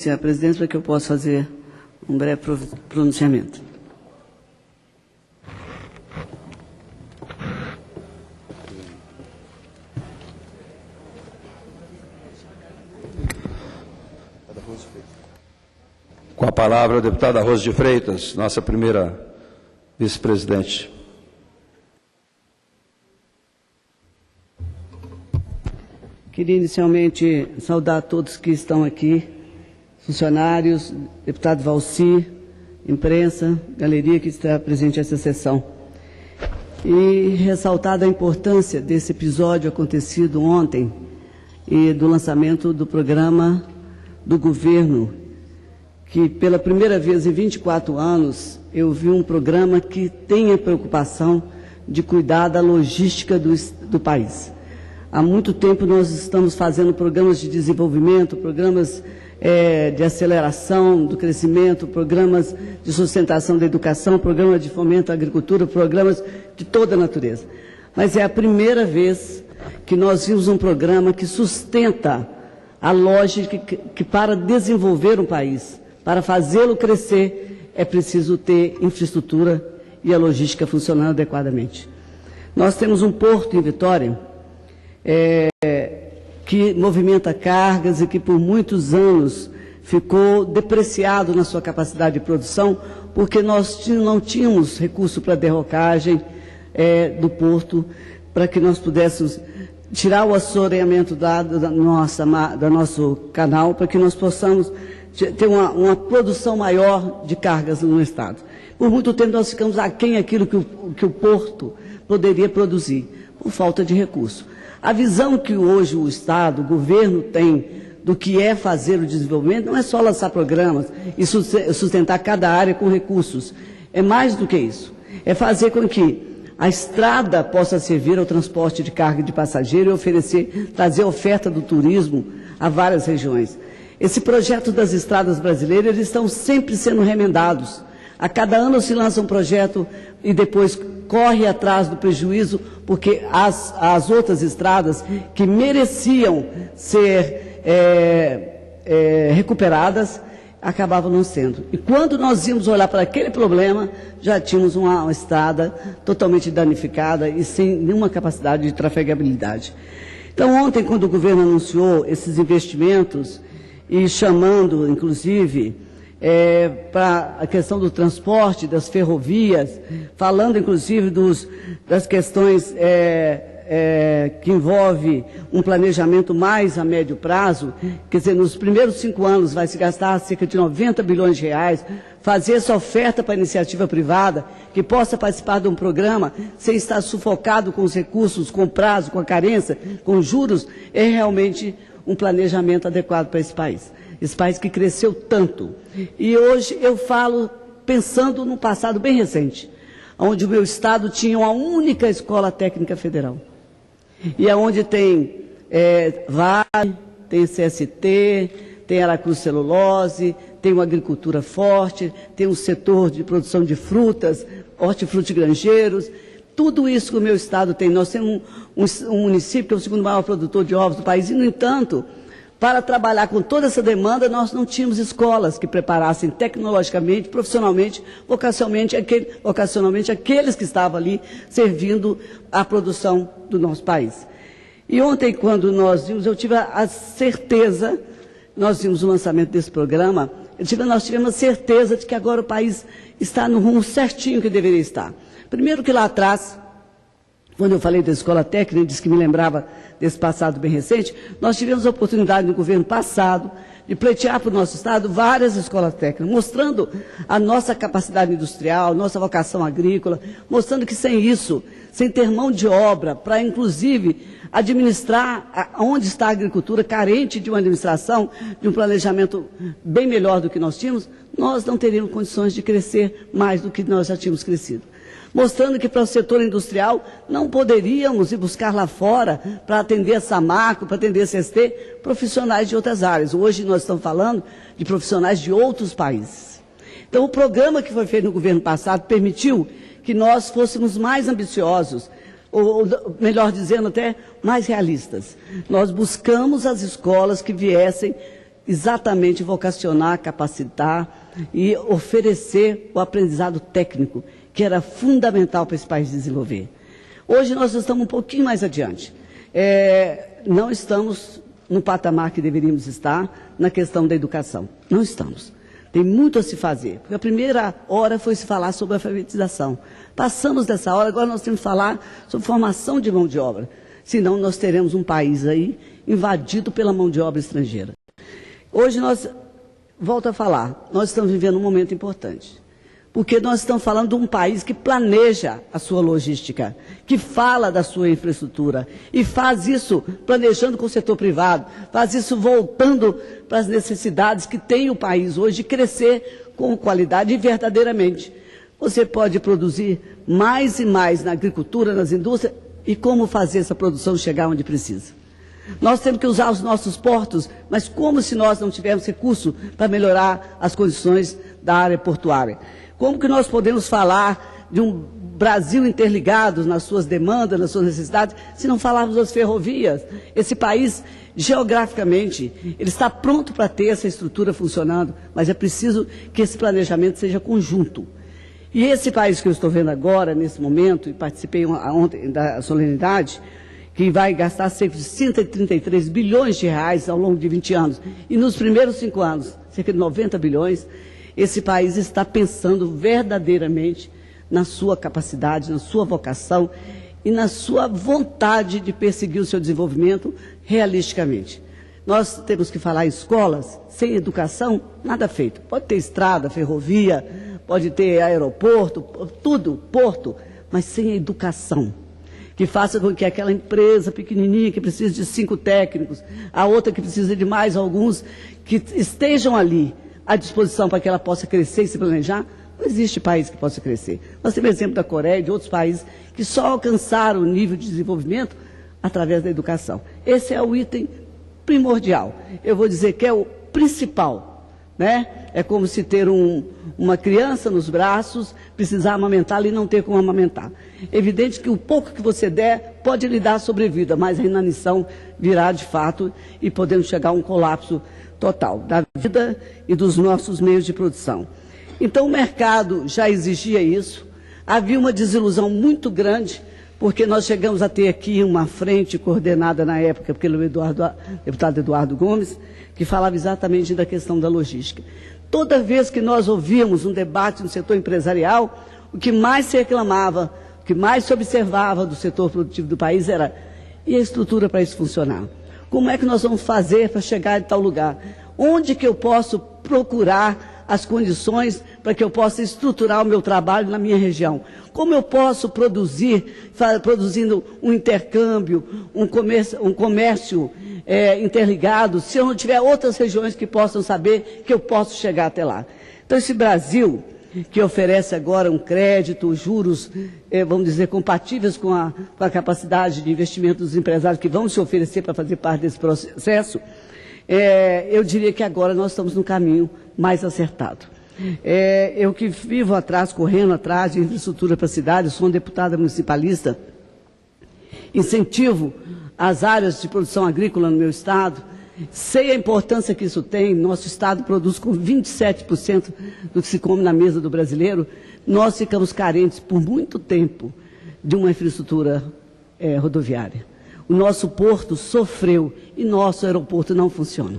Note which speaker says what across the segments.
Speaker 1: Senhor presidente, para que eu possa fazer um breve pronunciamento.
Speaker 2: Com a palavra, a deputada Rose de Freitas, nossa primeira vice-presidente.
Speaker 1: Queria inicialmente saudar a todos que estão aqui, funcionários, deputado Valci, imprensa, galeria que está presente nessa sessão. E ressaltar a importância desse episódio acontecido ontem e do lançamento do programa do governo, que pela primeira vez em 24 anos eu vi um programa que tem a preocupação de cuidar da logística do país. Há muito tempo nós estamos fazendo programas de desenvolvimento, programas de aceleração do crescimento, programas de sustentação da educação, programas de fomento à agricultura, programas de toda a natureza. Mas é a primeira vez que nós vimos um programa que sustenta a lógica que para desenvolver um país, para fazê-lo crescer, é preciso ter infraestrutura e a logística funcionando adequadamente. Nós temos um porto em Vitória, que movimenta cargas e que por muitos anos ficou depreciado na sua capacidade de produção, porque nós não tínhamos recurso para derrocagem do porto, para que nós pudéssemos tirar o assoreamento do nosso canal, para que nós possamos ter uma produção maior de cargas no Estado. Por muito tempo nós ficamos aquém daquilo que o porto poderia produzir, por falta de recurso. A visão que hoje o Estado, o governo tem do que é fazer o desenvolvimento não é só lançar programas e sustentar cada área com recursos. É mais do que isso. É fazer com que a estrada possa servir ao transporte de carga e de passageiro e trazer oferta do turismo a várias regiões. Esse projeto das estradas brasileiras, eles estão sempre sendo remendados. A cada ano se lança um projeto e depois corre atrás do prejuízo, porque as outras estradas que mereciam ser recuperadas, acabavam não sendo. E quando nós íamos olhar para aquele problema, já tínhamos uma estrada totalmente danificada e sem nenhuma capacidade de trafegabilidade. Então, ontem, quando o governo anunciou esses investimentos, e chamando, inclusive, para a questão do transporte, das ferrovias, falando, inclusive, das questões que envolve um planejamento mais a médio prazo, quer dizer, nos primeiros 5 anos vai se gastar cerca de 90 bilhões de reais, fazer essa oferta para a iniciativa privada, que possa participar de um programa sem estar sufocado com os recursos, com prazo, com a carência, com juros, é realmente um planejamento adequado para esse país que cresceu tanto. E hoje eu falo pensando num passado bem recente, onde o meu estado tinha uma única escola técnica federal. E aonde tem Vale, tem CST, tem Aracruz Celulose, tem uma agricultura forte, tem um setor de produção de frutas, hortifrutigranjeiros. Tudo isso que o meu estado tem. Nós temos um município que é o segundo maior produtor de ovos do país, e, no entanto, para trabalhar com toda essa demanda, nós não tínhamos escolas que preparassem tecnologicamente, profissionalmente, vocacionalmente aqueles que estavam ali servindo à produção do nosso país. E ontem, quando nós vimos, eu tive a certeza, nós vimos o lançamento desse programa, nós tivemos a certeza de que agora o país está no rumo certinho que deveria estar. Primeiro que lá atrás, quando eu falei da escola técnica, disse que me lembrava desse passado bem recente, nós tivemos a oportunidade no governo passado de pleitear para o nosso estado várias escolas técnicas, mostrando a nossa capacidade industrial, nossa vocação agrícola, mostrando que sem isso, sem ter mão de obra para, inclusive, administrar onde está a agricultura, carente de uma administração, de um planejamento bem melhor do que nós tínhamos, nós não teríamos condições de crescer mais do que nós já tínhamos crescido. Mostrando que para o setor industrial não poderíamos ir buscar lá fora para atender a Samarco, para atender a CST, profissionais de outras áreas. Hoje nós estamos falando de profissionais de outros países. Então o programa que foi feito no governo passado permitiu que nós fôssemos mais ambiciosos, ou melhor dizendo até, mais realistas. Nós buscamos as escolas que viessem exatamente vocacionar, capacitar e oferecer o aprendizado técnico, que era fundamental para esse país desenvolver. Hoje nós estamos um pouquinho mais adiante. Não estamos no patamar que deveríamos estar na questão da educação. Não estamos. Tem muito a se fazer. Porque a primeira hora foi se falar sobre a alfabetização. Passamos dessa hora, agora nós temos que falar sobre formação de mão de obra. Senão nós teremos um país aí invadido pela mão de obra estrangeira. Hoje volto a falar, nós estamos vivendo um momento importante. Porque nós estamos falando de um país que planeja a sua logística, que fala da sua infraestrutura e faz isso planejando com o setor privado, faz isso voltando para as necessidades que tem o país hoje de crescer com qualidade e verdadeiramente. Você pode produzir mais e mais na agricultura, nas indústrias, e como fazer essa produção chegar onde precisa. Nós temos que usar os nossos portos, mas como se nós não tivermos recurso para melhorar as condições da área portuária? Como que nós podemos falar de um Brasil interligado nas suas demandas, nas suas necessidades, se não falarmos das ferrovias? Esse país, geograficamente, ele está pronto para ter essa estrutura funcionando, mas é preciso que esse planejamento seja conjunto. E esse país que eu estou vendo agora, nesse momento, e participei ontem da solenidade, que vai gastar cerca de 133 bilhões de reais ao longo de 20 anos, e nos primeiros 5 anos, cerca de 90 bilhões, esse país está pensando verdadeiramente na sua capacidade, na sua vocação e na sua vontade de perseguir o seu desenvolvimento realisticamente. Nós temos que falar em escolas, sem educação, nada feito. Pode ter estrada, ferrovia, pode ter aeroporto, tudo, porto, mas sem a educação, que faça com que aquela empresa pequenininha que precisa de 5 técnicos, a outra que precisa de mais alguns, que estejam ali à disposição para que ela possa crescer e se planejar. Não existe país que possa crescer. Nós temos exemplo da Coreia e de outros países que só alcançaram o nível de desenvolvimento através da educação. Esse é o item primordial. Eu vou dizer que é o principal, né? É como se ter uma criança nos braços, precisar amamentá-la e não ter como amamentar. É evidente que o pouco que você der pode lhe dar sobrevida, mas a inanição virá de fato e podemos chegar a um colapso total da vida e dos nossos meios de produção. Então o mercado já exigia isso, havia uma desilusão muito grande, porque nós chegamos a ter aqui uma frente coordenada na época pelo deputado Eduardo Gomes, que falava exatamente da questão da logística. Toda vez que nós ouvíamos um debate no setor empresarial, o que mais se reclamava, o que mais se observava do setor produtivo do país era: e a estrutura para isso funcionar? Como é que nós vamos fazer para chegar em tal lugar? Onde que eu posso procurar as condições para que eu possa estruturar o meu trabalho na minha região? Como eu posso produzindo um intercâmbio, um comércio interligado, se eu não tiver outras regiões que possam saber que eu posso chegar até lá? Então, esse Brasil, que oferece agora um crédito, juros, vamos dizer, compatíveis com a capacidade de investimento dos empresários que vão se oferecer para fazer parte desse processo, eu diria que agora nós estamos no caminho mais acertado. Eu que vivo atrás, correndo atrás de infraestrutura para a cidade, sou uma deputada municipalista, incentivo as áreas de produção agrícola no meu estado, sei a importância que isso tem. Nosso estado produz com 27% do que se come na mesa do brasileiro. Nós ficamos carentes por muito tempo de uma infraestrutura rodoviária. O nosso porto sofreu e nosso aeroporto não funciona.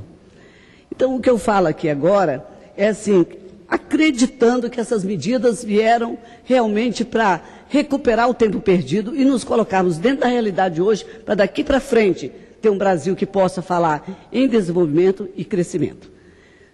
Speaker 1: Então, o que eu falo aqui agora é assim, acreditando que essas medidas vieram realmente para recuperar o tempo perdido e nos colocarmos dentro da realidade de hoje, para daqui para frente ter um Brasil que possa falar em desenvolvimento e crescimento.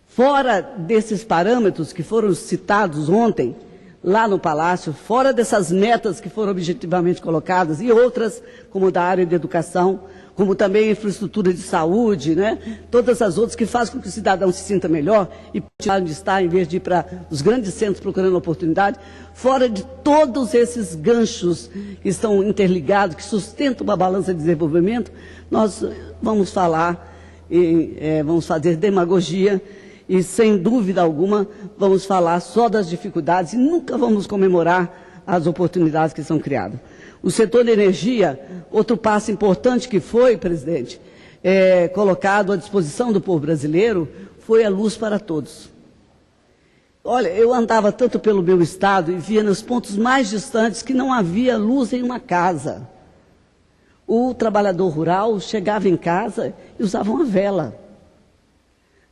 Speaker 1: Fora desses parâmetros que foram citados ontem, lá no Palácio, fora dessas metas que foram objetivamente colocadas e outras, como da área de educação, como também a infraestrutura de saúde, né? Todas as outras que fazem com que o cidadão se sinta melhor e possa onde está, em vez de ir para os grandes centros procurando oportunidade, fora de todos esses ganchos que estão interligados, que sustentam uma balança de desenvolvimento, nós vamos falar, vamos fazer demagogia e, sem dúvida alguma, vamos falar só das dificuldades e nunca vamos comemorar as oportunidades que são criadas. O setor da energia, outro passo importante que foi, presidente, colocado à disposição do povo brasileiro foi a luz para todos. Olha, eu andava tanto pelo meu estado e via nos pontos mais distantes que não havia luz em uma casa. O trabalhador rural chegava em casa e usava uma vela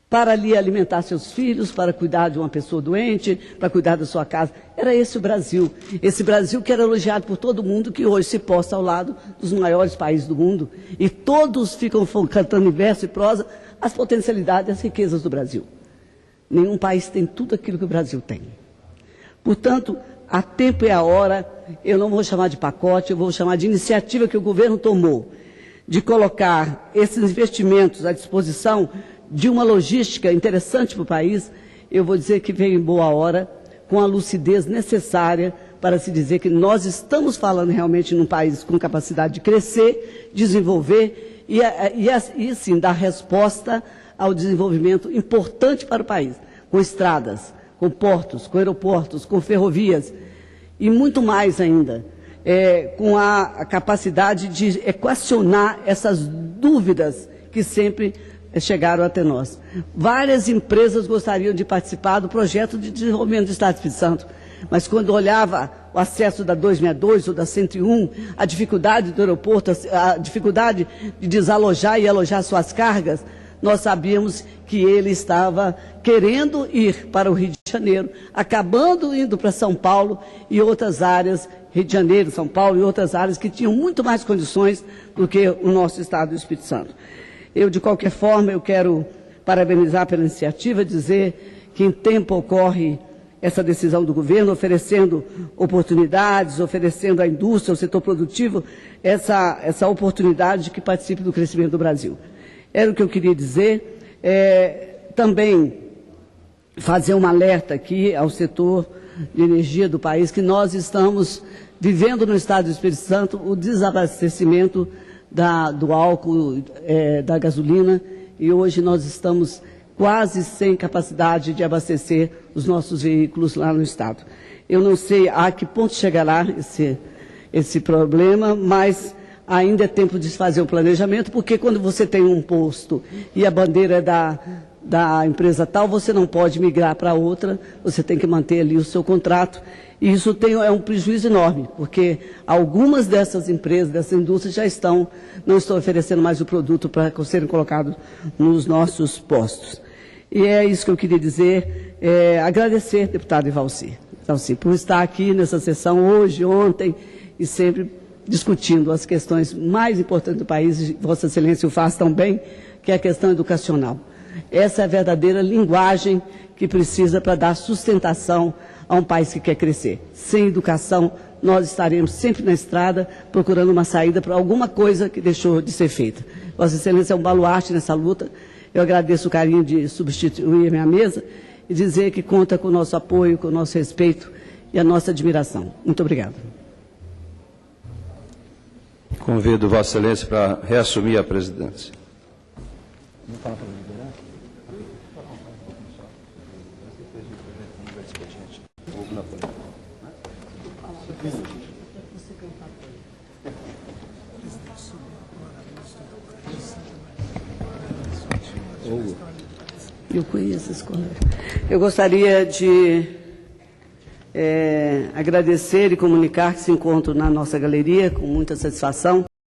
Speaker 1: para ali alimentar seus filhos, para cuidar de uma pessoa doente, para cuidar da sua casa. Era esse o Brasil. Esse Brasil que era elogiado por todo mundo, que hoje se posta ao lado dos maiores países do mundo. E todos ficam cantando em verso e prosa as potencialidades e as riquezas do Brasil. Nenhum país tem tudo aquilo que o Brasil tem. Portanto, a tempo e a hora, eu não vou chamar de pacote, eu vou chamar de iniciativa que o governo tomou, de colocar esses investimentos à disposição de uma logística interessante para o país. Eu vou dizer que veio em boa hora, com a lucidez necessária para se dizer que nós estamos falando realmente num país com capacidade de crescer, desenvolver e sim, dar resposta ao desenvolvimento importante para o país, com estradas, com portos, com aeroportos, com ferrovias e muito mais ainda, com a capacidade de equacionar essas dúvidas que sempre chegaram até nós. Várias empresas gostariam de participar do projeto de desenvolvimento do Estado do Espírito Santo, mas quando olhava o acesso da 262 ou da 101, a dificuldade do aeroporto, a dificuldade de desalojar e alojar suas cargas, nós sabíamos que ele estava querendo ir para o Rio de Janeiro, acabando indo para São Paulo e outras áreas, Rio de Janeiro, São Paulo e outras áreas que tinham muito mais condições do que o nosso Estado do Espírito Santo. Eu, de qualquer forma, eu quero parabenizar pela iniciativa, dizer que em tempo ocorre essa decisão do governo, oferecendo oportunidades, oferecendo à indústria, ao setor produtivo, essa oportunidade de que participe do crescimento do Brasil. Era o que eu queria dizer. Também fazer um alerta aqui ao setor de energia do país, que nós estamos vivendo no Estado do Espírito Santo o desabastecimento do álcool, da gasolina, e hoje nós estamos quase sem capacidade de abastecer os nossos veículos lá no Estado. Eu não sei a que ponto chegará esse problema, mas ainda é tempo de fazer o planejamento, porque quando você tem um posto e a bandeira é da empresa tal, você não pode migrar para outra, você tem que manter ali o seu contrato. E isso é um prejuízo enorme, porque algumas dessas empresas, dessas indústrias não estão oferecendo mais o produto para serem colocados nos nossos postos. E é isso que eu queria dizer, agradecer, deputado Ivalci, por estar aqui nessa sessão hoje, ontem, e sempre discutindo as questões mais importantes do país, Vossa Excelência o faz tão bem, que é a questão educacional. Essa é a verdadeira linguagem que precisa para dar sustentação a um país que quer crescer. Sem educação, nós estaremos sempre na estrada procurando uma saída para alguma coisa que deixou de ser feita. Vossa Excelência é um baluarte nessa luta. Eu agradeço o carinho de substituir a minha mesa e dizer que conta com o nosso apoio, com o nosso respeito e a nossa admiração. Muito obrigada.
Speaker 2: Convido Vossa Excelência para reassumir a presidência.
Speaker 1: Eu conheço esse colega. Eu gostaria de agradecer e comunicar que se encontram na nossa galeria com muita satisfação